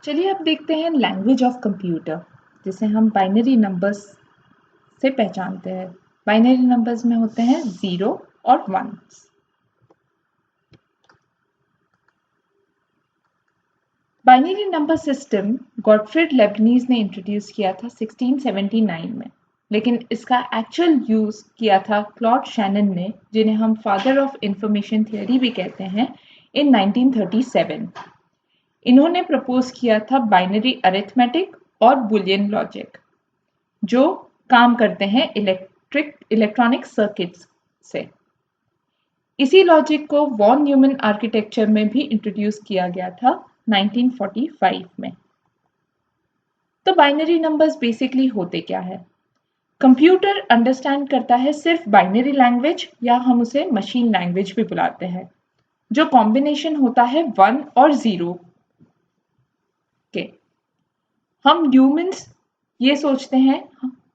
चलिए अब देखते हैं लैंग्वेज ऑफ कंप्यूटर, जिसे हम बाइनरी नंबर्स से पहचानते हैं। बाइनरी नंबर्स में होते हैं 0 और 1। Binary number system Gottfried Lebanese ने इंट्रोड्यूस किया था 1679 में, लेकिन इसका एक्चुअल यूज किया था क्लॉड शैनन ने, जिन्हें हम फादर ऑफ इंफॉर्मेशन थियरी भी कहते हैं, इन 1937। इन्होंने प्रपोज किया था बाइनरी अरिथमेटिक और बुलियन लॉजिक, जो काम करते हैं इलेक्ट्रॉनिक सर्किट्स से। इसी लॉजिक को वॉन न्यूमैन आर्किटेक्चर में भी इंट्रोड्यूस किया गया था 1945 में। तो बाइनरी नंबर्स बेसिकली होते क्या है? कंप्यूटर अंडरस्टैंड करता है सिर्फ बाइनरी लैंग्वेज, या हम उसे मशीन लैंग्वेज भी बुलाते हैं, जो कॉम्बिनेशन होता है 1 और 0 के। हम ह्यूमंस ये सोचते हैं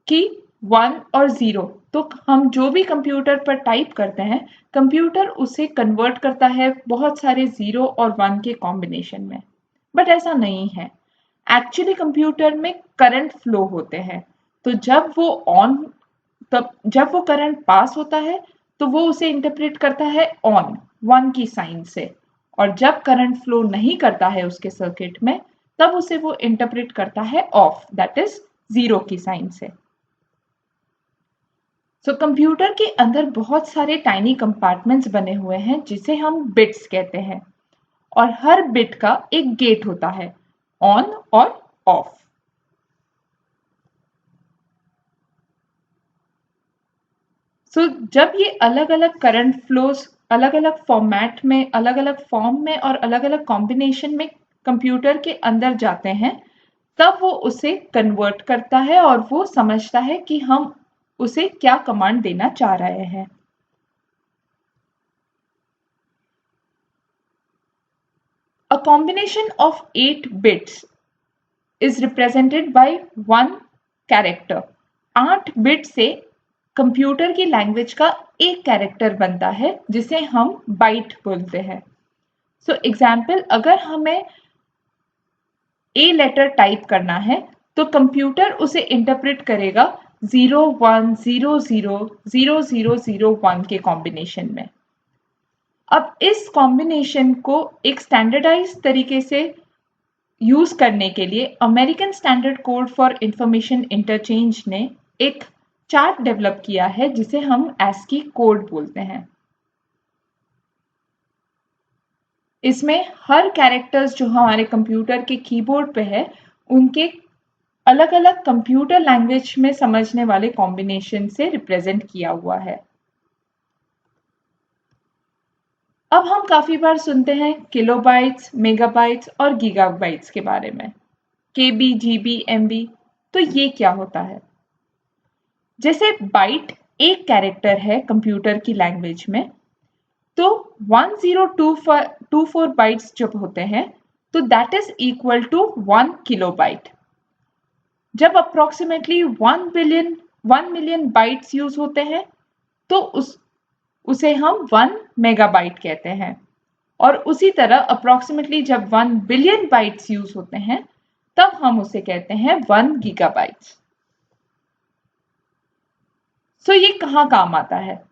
कि 1 और 0, तो हम जो भी कंप्यूटर पर टाइप करते हैं, कंप्यूटर उसे कन्वर्ट करता है बहुत सारे 0 और 1 के कॉम्बिनेशन में। बट ऐसा नहीं है। एक्चुअली कंप्यूटर में करंट फ्लो होते हैं, तो जब वो करंट पास होता है तो वो उसे इंटरप्रेट करता है ऑन 1 की साइन से, और जब करंट फ्लो नहीं करता है उसके सर्किट में, तब उसे वो इंटरप्रेट करता है ऑफ, दैट इज 0 की साइन से। सो कंप्यूटर के अंदर बहुत सारे टाइनी कंपार्टमेंट्स बने हुए हैं, जिसे हम बिट्स कहते हैं, और हर बिट का एक गेट होता है, ऑन और ऑफ। सो जब ये अलग अलग करंट फ्लोज अलग अलग फॉर्मेट में, अलग अलग फॉर्म में और अलग अलग कॉम्बिनेशन में कंप्यूटर के अंदर जाते हैं, तब वो उसे कन्वर्ट करता है और वो समझता है कि हम उसे क्या कमांड देना चाह रहे हैं। A combination of 8 bits is represented by 1 character. 8 bit से कंप्यूटर की लैंग्वेज का एक कैरेक्टर बनता है, जिसे हम बाइट बोलते हैं। सो एग्जाम्पल, अगर हमें ए लेटर टाइप करना है, तो कंप्यूटर उसे इंटरप्रेट करेगा 0100000001 के कॉम्बिनेशन में। अब इस कॉम्बिनेशन को एक स्टैंडर्डाइज तरीके से यूज करने के लिए American standard code for information interchange ने एक चार्ट डेवलप किया है, जिसे हम ASCII कोड बोलते हैं। इसमें हर कैरेक्टर्स जो हमारे कंप्यूटर के कीबोर्ड पे है, उनके अलग अलग कंप्यूटर लैंग्वेज में समझने वाले कॉम्बिनेशन से रिप्रेजेंट किया हुआ है। अब हम काफी बार सुनते हैं किलोबाइट्स, मेगाबाइट्स और गीगाबाइट्स के बारे में, केबी, जीबी, एमबी। तो ये क्या होता है? जैसे बाइट एक कैरेक्टर है कंप्यूटर की लैंग्वेज में, तो 1024 बाइट्स जब होते हैं, तो that is equal to 1 kilobyte. जब अप्रोक्सीमेटली 1 मिलियन बाइट्स यूज होते हैं, तो उसे हम 1 मेगाबाइट कहते हैं। और उसी तरह अप्रोक्सीमेटली जब 1 बिलियन बाइट्स यूज होते हैं, तब हम उसे कहते हैं 1 गीगाबाइट्स। सो ये कहाँ काम आता है?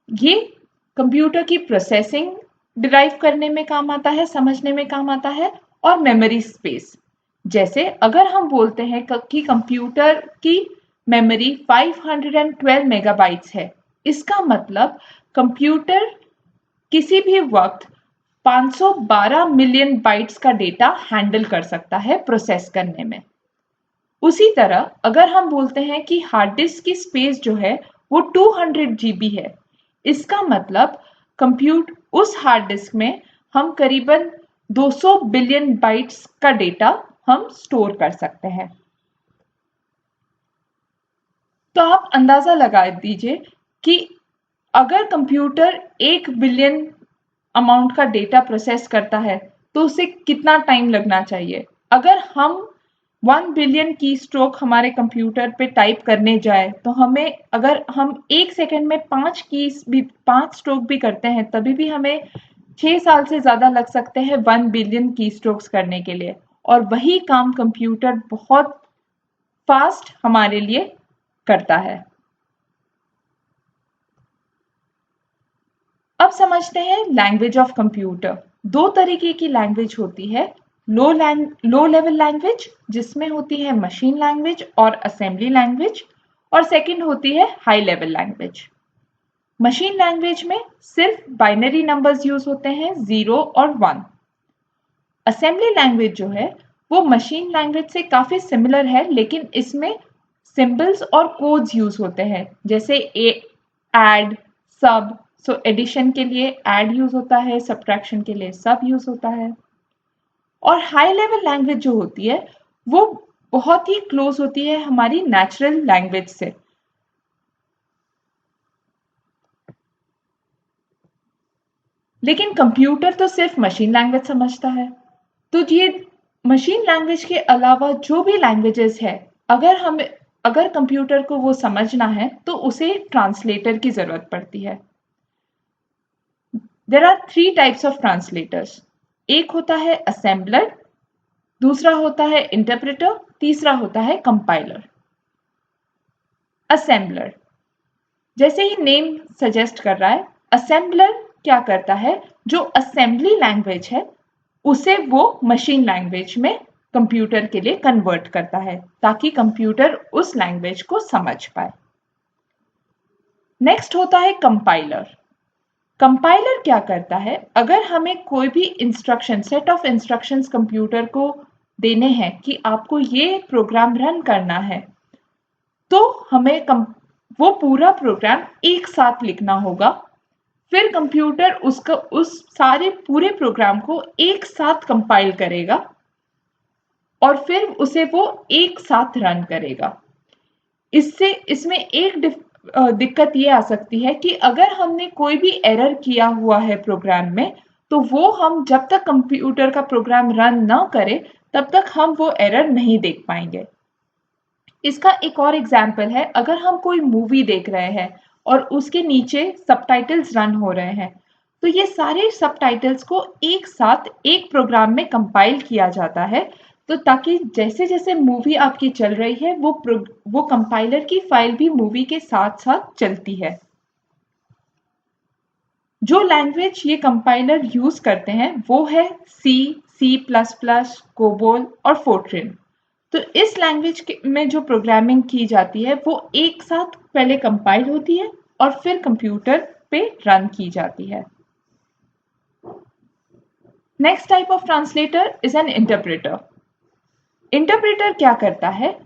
ये कंप्यूटर की प्रोसेसिंग डिराइव करने में काम आता है, समझने में काम आता है, और मेमोरी स्पेस। जैसे अगर हम बोलते हैं कि कंप्यूटर की मेमोरी 512 मेगाबाइट्स है, इसका मतलब कंप्यूटर किसी भी वक्त 512 मिलियन बाइट्स का डेटा हैंडल कर सकता है प्रोसेस करने में। उसी तरह अगर हम बोलते हैं कि हार्ड डिस्क की स्पेस जो है वो 200 GB है, इसका मतलब उस हार्ड डिस्क में हम करीबन 200 बिलियन बाइट्स का डेटा हम स्टोर कर सकते हैं। तो आप अंदाजा लगा दीजिए कि अगर कंप्यूटर 1 बिलियन अमाउंट का डेटा प्रोसेस करता है, तो उसे कितना टाइम लगना चाहिए। अगर हम 1 बिलियन की स्ट्रोक हमारे कंप्यूटर पे टाइप करने जाए, तो अगर हम 1 सेकंड में 5 स्ट्रोक भी करते हैं, तभी भी हमें 6 साल से ज्यादा लग सकते हैं 1 बिलियन की स्ट्रोक्स करने के लिए। और वही काम कंप्यूटर बहुत फास्ट हमारे लिए करता है। अब समझते हैं लैंग्वेज ऑफ कंप्यूटर। दो तरीके की लैंग्वेज होती है, लो लेवल लैंग्वेज जिसमें होती है मशीन लैंग्वेज और असेंबली लैंग्वेज, और सेकंड होती है high level language. Machine language में सिर्फ बाइनरी नंबर्स यूज होते हैं 0 और 1। असेंबली लैंग्वेज जो है वो मशीन लैंग्वेज से काफी सिमिलर है, लेकिन इसमें सिंबल्स और कोड्स यूज होते हैं, जैसे ऐड, सब। सो एडिशन के लिए ऐड यूज होता है, सब्ट्रैक्शन के लिए सब यूज होता है। और हाई लेवल लैंग्वेज जो होती है वो बहुत ही क्लोज होती है हमारी नेचुरल लैंग्वेज से। लेकिन कंप्यूटर तो सिर्फ मशीन लैंग्वेज समझता है। तो ये मशीन लैंग्वेज के अलावा जो भी लैंग्वेजेस है, अगर कंप्यूटर को वो समझना है तो उसे ट्रांसलेटर की जरूरत पड़ती है। There are 3 types of translators. एक होता है असेंबलर, दूसरा होता है इंटरप्रेटर, तीसरा होता है कंपाइलर। असेंबलर, जैसे ही नेम सजेस्ट कर रहा है, असेंबलर क्या करता है, जो असेंबली लैंग्वेज है उसे वो मशीन लैंग्वेज में कंप्यूटर के लिए कन्वर्ट करता है ताकि कंप्यूटर उस लैंग्वेज को समझ पाए। नेक्स्ट होता है कंपाइलर। कंपाइलर क्या करता है, अगर हमें कोई भी सेट ऑफ इंस्ट्रक्शंस कंप्यूटर को देने हैं कि आपको ये प्रोग्राम रन करना है, तो हमें वो पूरा प्रोग्राम एक साथ लिखना होगा। फिर कंप्यूटर उस सारे पूरे प्रोग्राम को एक साथ कंपाइल करेगा और फिर उसे वो एक साथ रन करेगा। इसमें एक दिक्कत ये आ सकती है कि अगर हमने कोई भी एरर किया हुआ है प्रोग्राम में, तो वो हम जब तक कंप्यूटर का प्रोग्राम रन ना करे तब तक हम वो एरर नहीं देख पाएंगे। इसका एक और एग्जाम्पल है, अगर हम कोई मूवी देख रहे हैं और उसके नीचे सबटाइटल्स रन हो रहे हैं, तो ये सारे सबटाइटल्स को एक साथ एक प्रोग्राम में कंपाइल किया जाता है, तो ताकि जैसे जैसे मूवी आपकी चल रही है वो कंपाइलर की फाइल भी मूवी के साथ साथ चलती है। जो लैंग्वेज ये कंपाइलर यूज करते हैं वो है सी प्लस प्लस, कोबोल और फोर्ट्रिन। तो इस लैंग्वेज में जो प्रोग्रामिंग की जाती है वो एक साथ पहले कंपाइल होती है और फिर कंप्यूटर पे रन की जाती है। Next type of translator is an interpreter. Interpreter क्या करता है,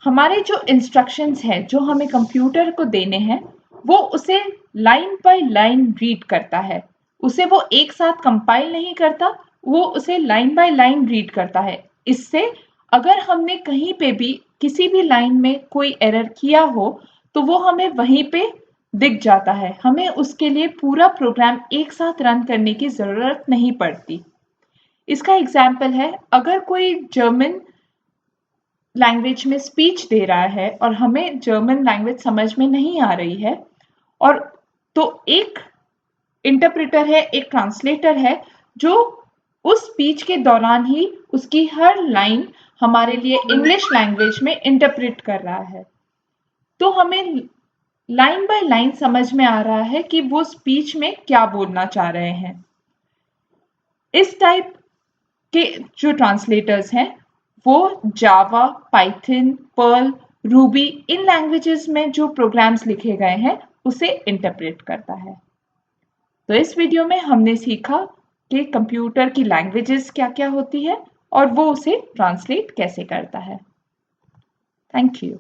हमारे जो इंस्ट्रक्शंस हैं जो हमें कंप्यूटर को देने हैं वो उसे लाइन बाय लाइन रीड करता है। उसे वो एक साथ कंपाइल नहीं करता, वो उसे लाइन बाय लाइन रीड करता है। इससे अगर हमने कहीं पे भी किसी भी लाइन में कोई एरर किया हो तो वो हमें वहीं पे दिख जाता है, हमें उसके लिए पूरा प्रोग्राम एक साथ रन करने की जरूरत नहीं पड़ती। इसका एग्जाम्पल है, अगर कोई जर्मन लैंग्वेज में स्पीच दे रहा है और हमें जर्मन लैंग्वेज समझ में नहीं आ रही है, और तो एक इंटरप्रेटर है, एक ट्रांसलेटर है जो उस स्पीच के दौरान ही उसकी हर लाइन हमारे लिए इंग्लिश लैंग्वेज में इंटरप्रेट कर रहा है। तो हमें लाइन बाय लाइन समझ में आ रहा है कि वो स्पीच में क्या बोलना चाह रहे हैं। इस टाइप के जो ट्रांसलेटर्स हैं वो जावा, पाइथन, पर्ल, रूबी, इन लैंग्वेजेस में जो प्रोग्राम्स लिखे गए हैं उसे इंटरप्रेट करता है। तो इस वीडियो में हमने सीखा कि कंप्यूटर की लैंग्वेजेस क्या-क्या होती है और वो उसे ट्रांसलेट कैसे करता है। Thank you.